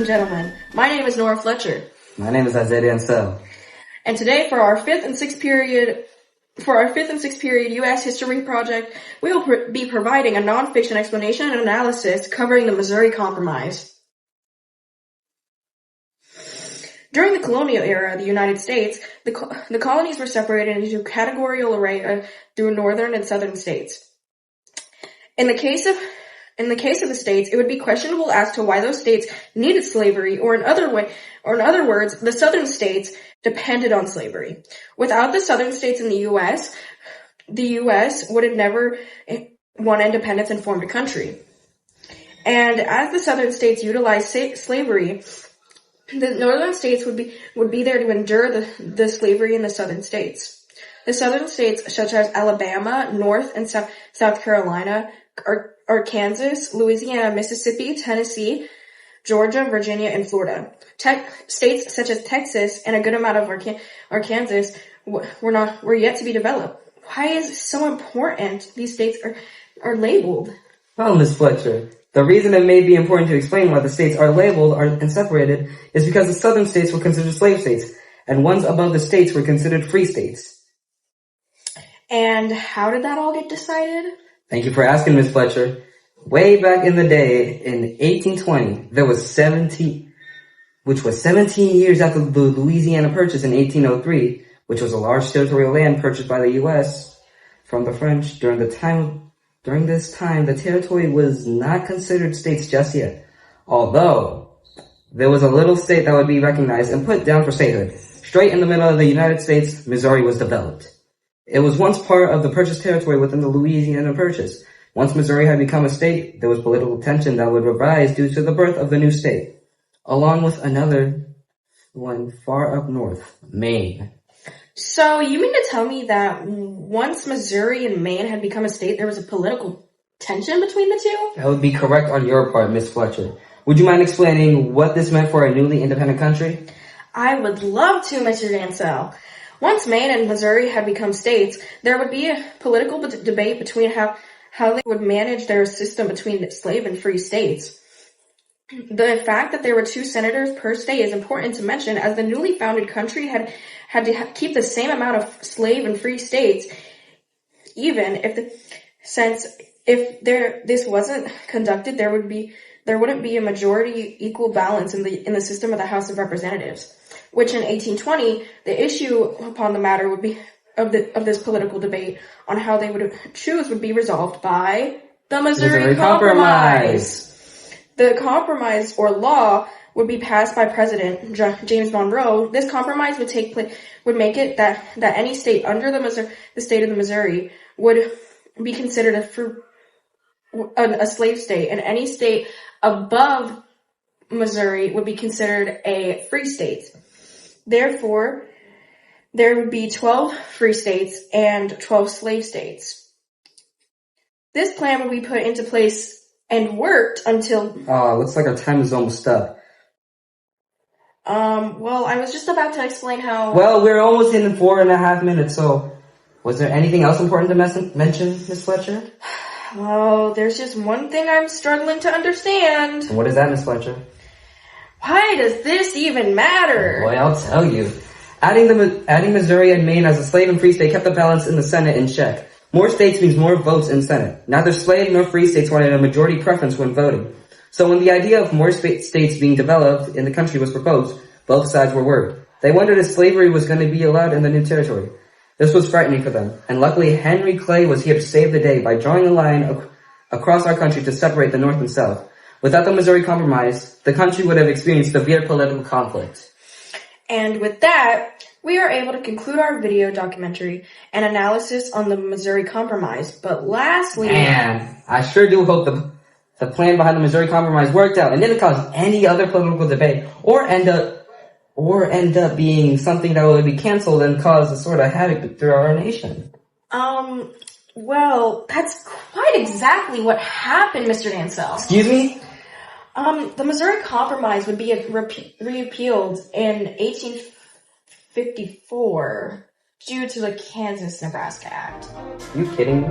gentlemen, my name is Norah Fletcher. My name is Dancel. And today for our fifth and sixth period U.S. History project, we will be providing a nonfiction explanation and analysis covering the Missouri Compromise. During the colonial era of the United States, the colonies were separated into a categorical array through northern and southern states. In the case of the states, it would be questionable as to why those states needed slavery, or in other words, the southern states depended on slavery. Without the southern states in the U.S. would have never won independence and formed a country. And as the southern states utilized slavery, the northern states would be there to endure the slavery in the southern states. The southern states, such as Alabama, North and South Carolina, Arkansas, Louisiana, Mississippi, Tennessee, Georgia, Virginia, and Florida. States such as Texas and a good amount of Arkansas were yet to be developed. Why is it so important these states are labeled? Well, Ms. Fletcher, the reason it may be important to explain why the states are labeled and separated is because the southern states were considered slave states, and ones above the states were considered free states. And how did that all get decided? Thank you for asking, Ms. Fletcher. Way back in the day, in 1820, which was 17 years after the Louisiana Purchase in 1803, which was a large territorial land purchased by the U.S. from the French. During this time, the territory was not considered states just yet, although there was a little state that would be recognized and put down for statehood. Straight in the middle of the United States, Missouri was developed. It was once part of the purchased territory within the Louisiana Purchase. Once Missouri had become a state, there was political tension that would arise due to the birth of the new state, along with another one far up north, Maine. So you mean to tell me that once Missouri and Maine had become a state, there was a political tension between the two? That would be correct on your part, Miss Fletcher. Would you mind explaining what this meant for a newly independent country? I would love to, Mr. Dancel. Once Maine and Missouri had become states, there would be a political debate between how they would manage their system between slave and free states. The fact that there were 2 senators per state is important to mention, as the newly founded country had to keep the same amount of slave and free states, even if this wasn't conducted, there wouldn't be a majority equal balance in the system of the House of Representatives, which in 1820, the issue upon the matter would be of this political debate on how they would choose would be resolved by the Missouri Compromise. The compromise or law would be passed by President James Monroe. This compromise would make it that any state under the state of the Missouri would be considered a slave state, and any state above Missouri would be considered a free state. Therefore, there would be 12 free states and 12 slave states. This plan would be put into place and worked until... looks like our time is almost up. Well, I was just about to explain how... Well, we're almost in 4.5 minutes, so... Was there anything else important to mention, Miss Fletcher? Well, there's just one thing I'm struggling to understand. What is that, Miss Fletcher? Why does this even matter? Boy, I'll tell you. Adding Missouri and Maine as a slave and free state kept the balance in the Senate in check. More states means more votes in Senate. Neither slave nor free states wanted a majority preference when voting. So when the idea of more states being developed in the country was proposed, both sides were worried. They wondered if slavery was going to be allowed in the new territory. This was frightening for them, and luckily Henry Clay was here to save the day by drawing a line across our country to separate the North and South. Without the Missouri Compromise, the country would have experienced severe political conflict. And with that, we are able to conclude our video documentary and analysis on the Missouri Compromise. But lastly... Man, I sure do hope the plan behind the Missouri Compromise worked out and didn't cause any other political debate or end up being something that would be canceled and cause a sort of havoc throughout our nation. Well, that's quite exactly what happened, Mr. Dancel. Excuse me? The Missouri Compromise would be repealed in 1854 due to the Kansas-Nebraska Act. Are you kidding me?